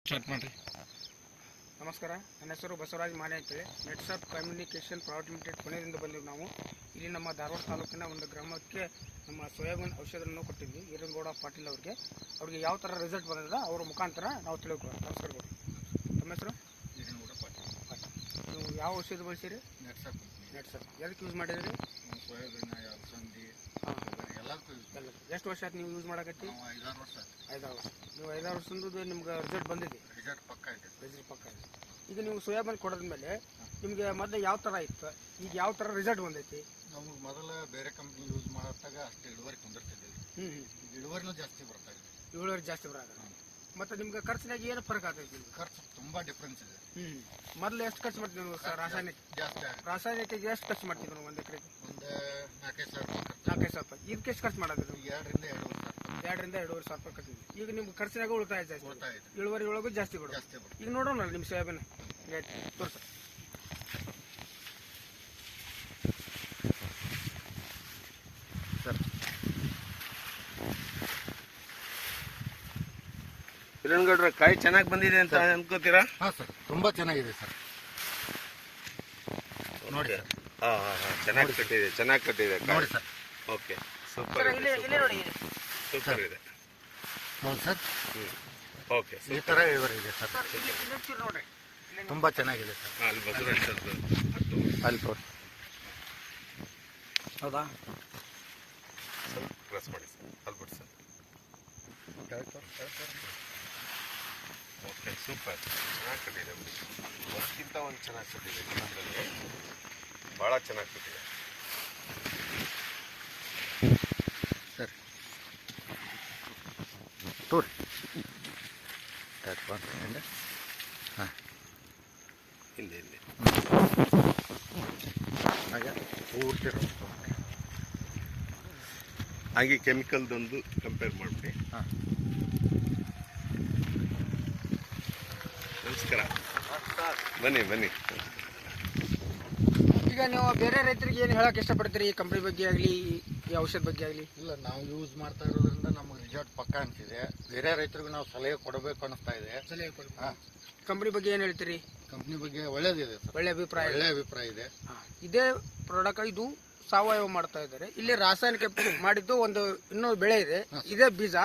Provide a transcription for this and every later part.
Start ಮಾಡ್ರಿ. ನಮಸ್ಕಾರ, ನನ್ನ ಹೆಸರು ಬಸವರಾಜ್ ಮಾನೆ ಅಂತೇಳಿ. ನೆಟ್ಸಪ್ ಕಮ್ಯುನಿಕೇಷನ್ ಪ್ರೈವೇಟ್ ಲಿಮಿಟೆಡ್ ಪುಣೆಯಿಂದ ಬಂದಿದ್ದು ನಾವು. ಇಲ್ಲಿ ನಮ್ಮ ಧಾರವಾಡ ತಾಲೂಕಿನ ಒಂದು ಗ್ರಾಮಕ್ಕೆ ನಮ್ಮ ಸೋಯಾಬೀನ್ ಔಷಧವನ್ನು ಕೊಟ್ಟಿದ್ವಿ ಈರನಗೌಡ ಪಾಟೀಲ್ ಅವ್ರಿಗೆ ಯಾವ ಥರ ರಿಸಲ್ಟ್ ಬಂದಿದೆ ಅವ್ರ ಮುಖಾಂತರ ನಾವು ತಿಳಿದುಕೊಳ್ಳೋಣ. ನಮಸ್ಕಾರ ಗೌಡ, ತಮ್ಮ ಹೆಸರು? ಈರನಗೌಡ ಪಾಟೀಲ್. ನೀವು ಯಾವ ಔಷಧ ಬಳಸಿರಿ? ನೆಟ್ಸಪ್. ಎದಕ್ಕೆ ಯೂಸ್ ಮಾಡಿದ್ರಿ? ಸೋಯಾಬೀನ್, ಅಲಸಂದಿ ಎಲ್ಲದಕ್ಕೂ ಎಲ್ಲ. ಎಷ್ಟು ವರ್ಷ ಆಯ್ತು ನೀವು ಯೂಸ್ ಮಾಡಕತ್ತಿ? 5-6 ವರ್ಷ ಆಯ್ತು. 5-6 ವರ್ಷ. ನೀವು 5-6 ವರ್ಷದಿಂದ ನಿಮ್ಗೆ ರಿಸಲ್ಟ್ ಬಂದಿದೆ? ರಿಸಲ್ಟ್ ಪಕ್ಕ ಇದೆ. ರಿಸಲ್ಟ್ ಪಕ್ಕ ಇದೆ. ಈಗ ನೀವು ಸೋಯಾಬೀನ್ ಕೊಡೋದ್ಮೇಲೆ ನಿಮಗೆ ಮೊದಲು ಯಾವ ಥರ ಇತ್ತು, ಈಗ ಯಾವ ಥರ ರಿಸಲ್ಟ್ ಬಂದೈತಿ? ನಾವು ಮೊದಲ ಬೇರೆ ಕಂಪ್ನಿ ಯೂಸ್ ಮಾಡೋದಾಗ ಅಷ್ಟು ಇಳುವರಿ ಕುಂದಿರ್ತಿದ್ದಿಲ್ಲ. ಇಳುವರಿನೂ ಜಾಸ್ತಿ ಬರ್ತಾ ಇದೆ. ಇಳುವರಿ ಜಾಸ್ತಿ ಬರೋದು. ಮತ್ತು ನಿಮ್ಗೆ ಖರ್ಚಿನಾಗ ಏನು ಫರಕ್ ಆಗ್ತೈತಿ? ಖರ್ಚು ತುಂಬ ಡಿಫ್ರೆನ್ಸ್ ಇದೆ. ಮೊದಲು ಎಷ್ಟು ಖರ್ಚು ಮಾಡ್ತೀವಿ ನೀವು ಸರ್? ರಾಸಾಯನಿಕ ಎಷ್ಟು ಖರ್ಚು ಮಾಡ್ತೀವಿ ನಾವು ಒಂದು ಎಕರೆಗೆ? ಒಂದು 4-5 ಸಾವಿರ ರೂಪಾಯಿ. 4-5 ಸಾವಿರ ರೂಪಾಯಿ. ಇದಕ್ಕೆ ಎಷ್ಟು ಖರ್ಚು ಮಾಡೋದು? 2-2.5 ಸಾವಿರ. 2-2.5 ಸಾವಿರ ರೂಪಾಯಿ ಖರ್ಚು. ಈಗ ನಿಮ್ಗೆ ಖರ್ಚಿನಾಗ ಉಳಿತಾಯ ಜಾಸ್ತಿ, ಇಳುವರಿ ಒಳಗೂ ಜಾಸ್ತಿ ಕೊಡು. ಈಗ ನೋಡೋಣ ನಿಮ್ಮ ಸೋಯಾಬೀನ್ ತೋರಿಸ. ಸರ್, ಹಿರಣ್ಗೌಡ್ರ ಕಾಯಿ ಚೆನ್ನಾಗಿ ಬಂದಿದೆ ಅಂತ ಅನ್ಕೋತೀರಾ? ಹಾಂ ಸರ್, ತುಂಬ ಚೆನ್ನಾಗಿದೆ ಸರ್. ನೋಡಿ. ಚೆನ್ನಾಗಿ ಕಟ್ಟಿದೆ, ನೋಡಿ ಸರ್. ಓಕೆ, ಸೂಪರ್ ಇದೆ, ಸೂಪರ್ ಇದೆ. ನೋಡಿ ಸರ್, ಓಕೆ, ಈ ಥರ ಇಳುವರಿ ಇದೆ ಸರ್. ನೋಡ್ರಿ, ತುಂಬ ಚೆನ್ನಾಗಿದೆ ಸರ್. ಅಲ್ಲಿ ಬಸವರಾಜ್ ಸರ್ದು ಅಲ್ಲಿ ತೋರಿಸಿ. ಹೌದಾ? ಪ್ರೆಸ್ ಮಾಡಿ ಸರ್, ಅಲ್ಲಿ ಬಿಡಿ ಸರ್. ಓಕೆ, ಸೂಪರ್, ಚೆನ್ನಾಗಿ ಕಟ್ಟಿದೆ. ಒಂದಕ್ಕಿಂತ ಒಂದು ಚೆನ್ನಾಗಿ ಕಟ್ಟಿದೆ. ಭಾಳ ಚೆನ್ನಾಗಿ ಕಟ್ಟಿದೆ ಸರ್. ತೋರಿ. ಹಾಂ, ಹಿಂದೆ ಹಾಗೆ ಪೂರ್ತಿ ಹಾಗೆ ಕೆಮಿಕಲ್ದೊಂದು ಕಂಪೇರ್ ಮಾಡಿಬಿಡಿ. ಹಾಂ, ನಮಸ್ಕಾರ, ಬನ್ನಿ. ಈಗ ನೀವು ಬೇರೆ ರೈತರಿಗೆ ಏನು ಹೇಳಕ್ಕೆ ಇಷ್ಟಪಡ್ತೀರಿ? ಈ ಕಂಪ್ನಿ ಬಗ್ಗೆ ಆಗಲಿ, ಈ ಔಷಧ ಬಗ್ಗೆ ಆಗಲಿ? ಇಲ್ಲ, ನಾವು ಯೂಸ್ ಮಾಡ್ತಾ ಇರೋದ್ರಿಂದ ನಮಗೆ ರಿಸಲ್ಟ್ ಪಕ್ಕ ಅನಿಸಿದೆ. ಬೇರೆ ರೈತರಿಗೂ ನಾವು ಸಲಹೆ ಕೊಡಬೇಕು ಅನ್ನಿಸ್ತಾ ಇದೆ. ಸಲಹೆ ಕೊಡಿ. ಹಾಂ, ಕಂಪ್ನಿ ಬಗ್ಗೆ ಏನು ಹೇಳ್ತೀರಿ? ಕಂಪ್ನಿ ಬಗ್ಗೆ ಒಳ್ಳೇದಿದೆ ಸರ್. ಒಳ್ಳೆ ಅಭಿಪ್ರಾಯ ಇದೆ. ಇದೇ ಪ್ರಾಡಕ್ಟ್ ಇದು ಸಾವಯವ ಮಾಡ್ತಾ ಇದ್ದಾರೆ. ಇಲ್ಲಿ ರಾಸಾಯನಿಕ ಮಾಡಿದ್ದು ಒಂದು ಇನ್ನೊಂದು ಬೆಳೆ ಇದೆ, ಇದೇ ಬೀಜ,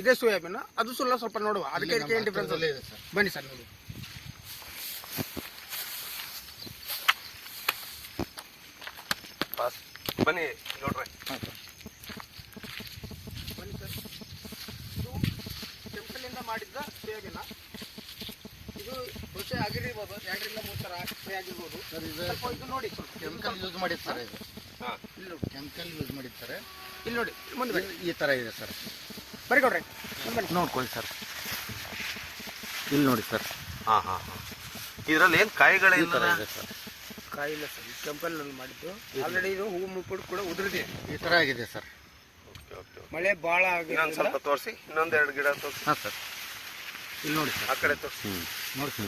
ಇದೇ ಸೋಯಾಬೀನ್. ಅದು ಸ್ವಲ್ಪ ನೋಡುವ, ಅದಕ್ಕೆ ಏನು ಡಿಫ್ರೆನ್ಸ್ ಇದೆ ಸರ್. ಬನ್ನಿ ಸರ್ ನೋಡಿ. ಬನ್ನಿ ನೋಡ್ರಿ. ಹಾಂ ಸರ್. ಬನ್ನಿ ಸರ್, ಇದು ಕೆಂಪಲಿಂದ ಮಾಡಿದ್ದ ಸೋಯಾಬೀನ. ಇದು ರುಚಿ ಆಗಿರ್ಬೋದು, 2-3 ಥರ ಸ್ಪ್ರೇ ಆಗಿರ್ಬೋದು ಸರ್. ಇದು ಸ್ವಲ್ಪ ಇದು ನೋಡಿ, ಕೆಮಿಕಲ್ ಯೂಸ್ ಮಾಡಿರ್ತಾರೆ. ಇದು ಹಾಂ, ಇಲ್ಲಿ ನೋಡಿ, ಕೆಮಿಕಲ್ ಯೂಸ್ ಮಾಡಿರ್ತಾರೆ. ಇಲ್ಲಿ ನೋಡಿ, ಮುಂದೆ ಬನ್ನಿ. ಈ ಥರ ಇದೆ ಸರ್. ಬರೀ ಕೊಡ್ರಿ, ಬನ್ನಿ. ನೋಡ್ಕೊಳ್ಳಿ ಸರ್, ಇಲ್ಲಿ ನೋಡಿ ಸರ್. ಹಾಂ. ಇದರಲ್ಲಿ ಏನು ಕಾಯಿಗಳೇ ಈ ಥರ ಇದೆ ಸರ್. ಕಾಯಿಲ್ಲ ಸರ್, ಕೆಂಪಲ್ ಮಾಡಿದ್ದು. ಆಲ್ರೆಡಿ ಇದು ಹೂವು ಮುಪ್ಪುಡು ಕೂಡ ಉದುರಿದೆ. ಈ ಥರ ಆಗಿದೆ ಸರ್. ಓಕೆ. ಮಳೆ ಭಾಳ ಇನ್ನೊಂದು ಆಗಿದೆ. ಸ್ವಲ್ಪ ತೋರಿಸಿ, ಇನ್ನೊಂದೆರಡು ಗಿಡ ತೋರಿಸಿ. ಹಾಂ ಸರ್, ಇಲ್ಲಿ ನೋಡಿ ಸರ್. ಆ ಕಡೆ ತೋರಿಸಿ. ನೋಡಿ ಸರ್.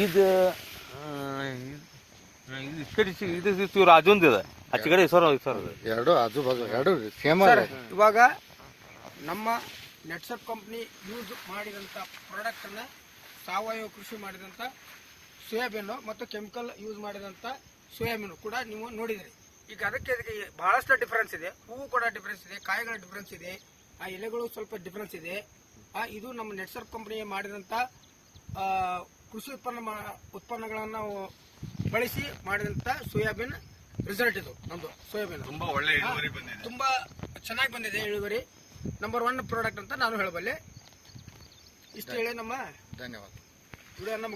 ಇದು ಇವ್ರು ಅದೊಂದಿದೆ, ಆಚೆ ಕಡೆ ಸರ್ ಎರಡು ಆಜು ಬಾಜು ಎರಡು ಸೇಮ್ ಸರ್, ಇವಾಗ ನಮ್ಮ ನೆಟ್ಸಪ್ ಕಂಪ್ನಿ ಯೂಸ್ ಮಾಡಿದಂಥ ಪ್ರಾಡಕ್ಟನ್ನು, ಸಾವಯವ ಕೃಷಿ ಮಾಡಿದಂಥ ಸೋಯಾಬೀನು ಮತ್ತು ಕೆಮಿಕಲ್ ಯೂಸ್ ಮಾಡಿದಂಥ ಸೋಯಾಬೀನು ಕೂಡ ನೀವು ನೋಡಿದಿರಿ. ಈಗ ಅದಕ್ಕೆ ಬಹಳಷ್ಟು ಡಿಫ್ರೆನ್ಸ್ ಇದೆ. ಹೂವು ಕೂಡ ಡಿಫ್ರೆನ್ಸ್ ಇದೆ, ಕಾಯಿಗಳ ಡಿಫ್ರೆನ್ಸ್ ಇದೆ, ಆ ಎಲೆಗಳು ಸ್ವಲ್ಪ ಡಿಫ್ರೆನ್ಸ್ ಇದೆ. ಇದು ನಮ್ಮ ನೆಟ್ಸಪ್ ಕಂಪ್ನಿ ಮಾಡಿದಂಥ ಕೃಷಿ ಉತ್ಪನ್ನಗಳನ್ನು ಬಳಸಿ ಮಾಡಿದಂಥ ಸೋಯಾಬೀನ್ ರಿಸಲ್ಟ್. ಇದು ನಮ್ಮದು ಸೋಯಾಬೀನ್ ತುಂಬಾ ಒಳ್ಳೆ ಇಳುವರಿ ಬಂದಿದೆ, ತುಂಬಾ ಚೆನ್ನಾಗಿ ಬಂದಿದೆ. ಇಳುವರಿ ನಂಬರ್ 1 ಪ್ರಾಡಕ್ಟ್ ಅಂತ ನಾನು ಹೇಳಬಲ್ಲೆ. ಇಷ್ಟು ಹೇಳಿ ನಮ್ಮ ಧನ್ಯವಾದ. ವಿಡಿಯೋನ